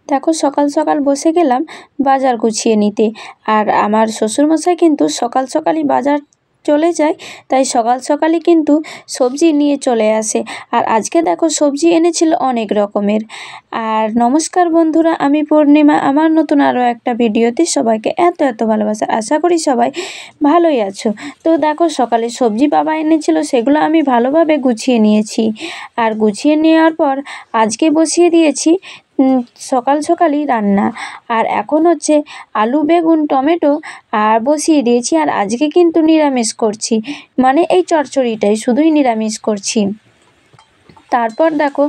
দেখো সকাল সকাল বসে গেলাম বাজার গুছিয়ে নিতে। আর আমার শ্বশুরমশাই কিন্তু সকাল সকালই বাজার চলে যায়, তাই সকাল সকালই কিন্তু সবজি নিয়ে চলে আসে। আর আজকে দেখো সবজি এনেছিল অনেক রকমের। আর নমস্কার বন্ধুরা, আমি পূর্ণিমা। আমার নতুন আরও একটা ভিডিওতে সবাইকে এত এত ভালোবাসা। আশা করি সবাই ভালোই আছো। তো দেখো সকালে সবজি বাবা এনেছিল, সেগুলো আমি ভালোভাবে গুছিয়ে নিয়েছি। আর গুছিয়ে নেওয়ার পর আজকে বসিয়ে দিয়েছি সকাল সকালই রান্না। আর এখন হচ্ছে আলু, বেগুন, টমেটো আর বসিয়ে দিয়েছি। আর আজকে কিন্তু নিরামিষ করছি, মানে এই চচ্চড়িটাই শুধুই নিরামিষ করছি। তারপর দেখো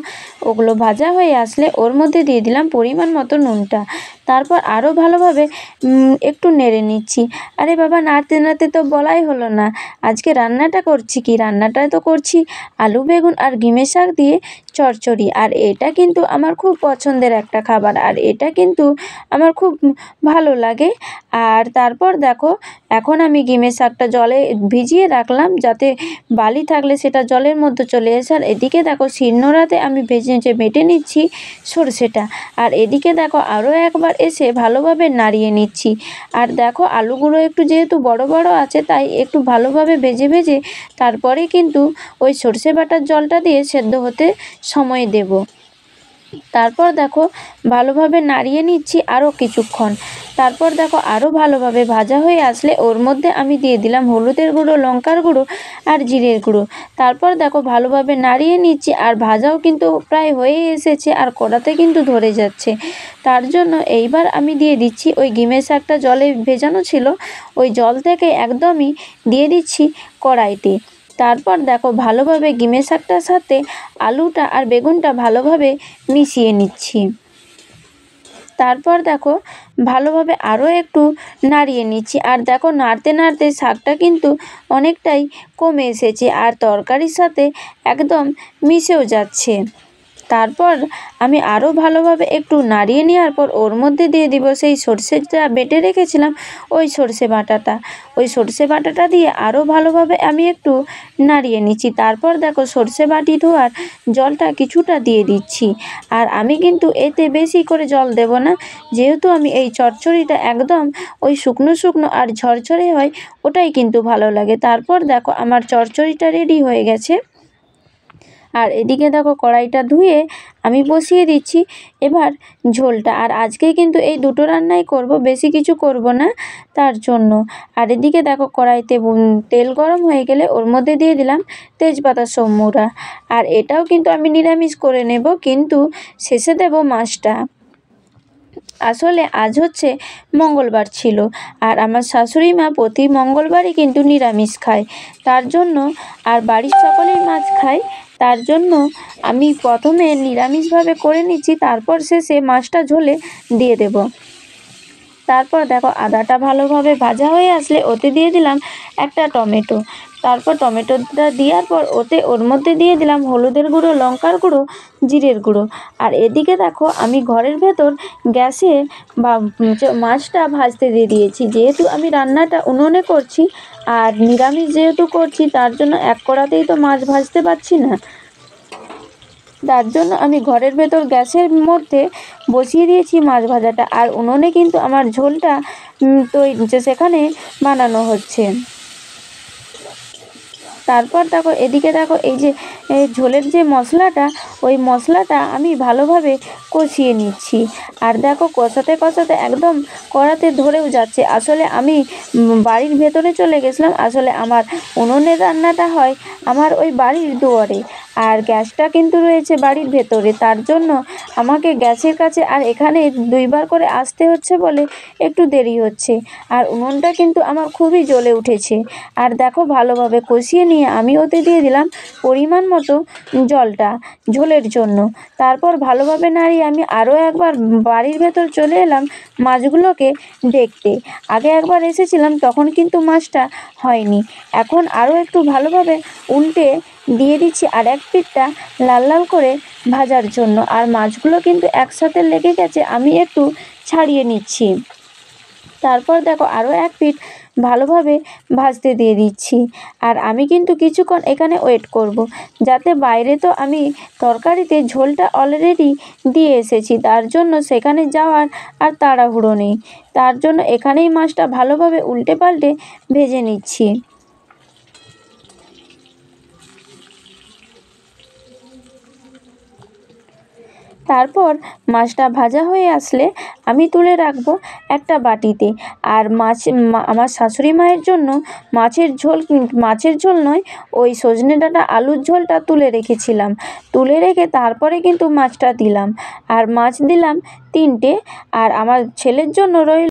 ওগুলো ভাজা হয়ে আসলে ওর মধ্যে দিয়ে দিলাম পরিমাণ মতো নুনটা। তারপর আরও ভালোভাবে একটু নেড়ে নিচ্ছি। আরে বাবা, নাড়তে নাড়তে তো বলাই হলো না আজকে রান্নাটা করছি কি। রান্নাটা তো করছি আলু, বেগুন আর গিমে শাক দিয়ে চচ্চড়ি। আর এটা কিন্তু আমার খুব পছন্দের একটা খাবার, আর এটা কিন্তু আমার খুব ভালো লাগে। আর তারপর দেখো এখন আমি গিমে শাকটা জলে ভিজিয়ে রাখলাম, যাতে বালি থাকলে সেটা জলের মধ্যে চলে আসে। আর এদিকে দেখো শিলনোড়াতে আমি বেটে নিচ্ছি সরষেটা। আর এদিকে দেখো আরও একবার এসে ভালোভাবে নাড়িয়ে নিচ্ছি। আর দেখো আলুগুলো একটু যেহেতু বড় বড় আছে, তাই একটু ভালোভাবে ভেজে তারপরে কিন্তু ওই সরষে বাটার জলটা দিয়ে সেদ্ধ হতে সময় দেব। তারপর দেখো ভালোভাবে নাড়িয়ে নিচ্ছি আরও কিছুক্ষণ। তারপর দেখো আরও ভালোভাবে ভাজা হয়ে আসলে ওর মধ্যে আমি দিয়ে দিলাম হলুদের গুঁড়ো, লঙ্কার গুঁড়ো আর জিরের গুঁড়ো। তারপর দেখো ভালোভাবে নাড়িয়ে নিচ্ছি। আর ভাজাও কিন্তু প্রায় হয়ে এসেছে, আর কড়াতে কিন্তু ধরে যাচ্ছে। তার জন্য এইবার আমি দিয়ে দিচ্ছি ওই গিমে শাকটা জলে ভেজানো ছিল, ওই জল থেকে একদমই দিয়ে দিচ্ছি কড়াইতে। তারপর দেখো ভালোভাবে গিমে শাকটার সাথে আলুটা আর বেগুনটা ভালোভাবে মিশিয়ে নিচ্ছি। তারপর দেখো ভালোভাবে আরও একটু নাড়িয়ে নিচ্ছি। আর দেখো নাড়তে নাড়তে শাকটা কিন্তু অনেকটাই কমে এসেছে, আর তরকারির সাথে একদম মিশেও যাচ্ছে। তারপর আমি আরও ভালোভাবে একটু নাড়িয়ে নেওয়ার পর ওর মধ্যে দিয়ে দিব সেই সরষেটা বেটে রেখেছিলাম, ওই সরষে বাটাটা দিয়ে আরও ভালোভাবে আমি একটু নাড়িয়ে নিচ্ছি। তারপর দেখো সরষে বাটি ধোয়ার জলটা কিছুটা দিয়ে দিচ্ছি। আর আমি কিন্তু এতে বেশি করে জল দেব না, যেহেতু আমি এই চচ্চড়িটা একদম ওই শুকনো শুকনো আর ঝরঝরে হয়, ওটাই কিন্তু ভালো লাগে। তারপর দেখো আমার চচ্চড়িটা রেডি হয়ে গেছে। আর এদিকে দেখো কড়াইটা ধুয়ে আমি বসিয়ে দিচ্ছি এবার ঝোলটা। আর আজকে কিন্তু এই দুটো রান্নাই করব, বেশি কিছু করব না তার জন্য। আর এদিকে দেখো কড়াইতে তেল গরম হয়ে গেলে ওর মধ্যে দিয়ে দিলাম তেজপাতা, সৌম্যরা। আর এটাও কিন্তু আমি নিরামিষ করে নেব, কিন্তু শেষে দেব মাছটা। আসলে আজ হচ্ছে মঙ্গলবার ছিল, আর আমার শাশুড়ি মা প্রতি মঙ্গলবারই কিন্তু নিরামিষ খায়, তার জন্য। আর বাড়ির সকলেই মাছ খায়, তার জন্য আমি প্রথমে নিরামিষভাবে করে নিচ্ছি, তারপর শেষে মাছটা ঝোলে দিয়ে দেব। তারপর দেখো আদাটা ভালোভাবে ভাজা হয়ে আসলে ওতে দিয়ে দিলাম একটা টমেটো। তারপর টমেটোটা দেওয়ার পর ওর মধ্যে দিয়ে দিলাম হলুদের গুঁড়ো, লঙ্কার গুঁড়ো, জিরের গুঁড়ো। আর এদিকে দেখো আমি ঘরের ভেতর গ্যাসে মাছটা ভাজতে দিয়ে দিয়েছি, যেহেতু আমি রান্নাটা উনুনে করছি। আর নিরামিষ যেহেতু করছি, তার জন্য এক কড়াতেই তো মাছ ভাজতে পারছি না, তার জন্য আমি ঘরের ভেতর গ্যাসের মধ্যে বসিয়ে দিয়েছি মাছ ভাজাটা। আর উনুনে কিন্তু আমার ঝোলটা সেখানে বানানো হচ্ছে। তারপর দেখো এদিকে দেখো এই যে ঝোলের যে মশলাটা, ওই মশলাটা আমি ভালোভাবে কষিয়ে নিচ্ছি। আর দেখো কষাতে কষাতে একদম কড়াতে ধরেও যাচ্ছে। আসলে আমি বাড়ির ভেতরে চলে গেছিলাম। আসলে আমার উনুনের রান্নাটা হয় আমার ওই বাড়ির দুয়ারে, আর গ্যাসটা কিন্তু রয়েছে বাড়ির ভেতরে, তার জন্য আমাকে গ্যাসের কাছে আর এখানে দুইবার করে আসতে হচ্ছে বলে একটু দেরি হচ্ছে। আর উনুনটা কিন্তু আমার খুবই জ্বলে উঠেছে। আর দেখো ভালোভাবে কষিয়ে নিয়ে আমি ওতে দিয়ে দিলাম পরিমাণ মতো জলটা ঝোলের জন্য। তারপর ভালোভাবে নাড়িয়ে আমি আরও একবার বাড়ির ভেতর চলে এলাম মাছগুলোকে দেখতে। আগে একবার এসেছিলাম, তখন কিন্তু মাছটা হয়নি। এখন আরও একটু ভালোভাবে উল্টে দিয়ে দিচ্ছি আর এক পিঠটা লাল লাল করে ভাজার জন্য। আর মাছগুলো কিন্তু একসাথে লেগে গেছে, আমি একটু ছাড়িয়ে নিচ্ছি। তারপর দেখো আরও এক পিঠ ভালোভাবে ভাজতে দিয়ে দিচ্ছি। আর আমি কিন্তু কিছুক্ষণ এখানে ওয়েট করব, যাতে বাইরে তো আমি তরকারিতে ঝোলটা অলরেডি দিয়ে এসেছি, তার জন্য সেখানে যাওয়ার আর তাড়াহুড়ো নেই। তার জন্য এখানেই মাছটা ভালোভাবে উল্টে পাল্টে ভেজে নিচ্ছি। তারপর মাছটা ভাজা হয়ে আসলে আমি তুলে রাখবো একটা বাটিতে। আর আমার শাশুড়ি মায়ের জন্য মাছের ঝোল নয়, ওই সজনে ডাঁটা আলুর ঝোলটা তুলে রেখেছিলাম। তুলে রেখে তারপরে কিন্তু মাছটা দিলাম, আর মাছ দিলাম 3টে। আর আমার ছেলের জন্য রইল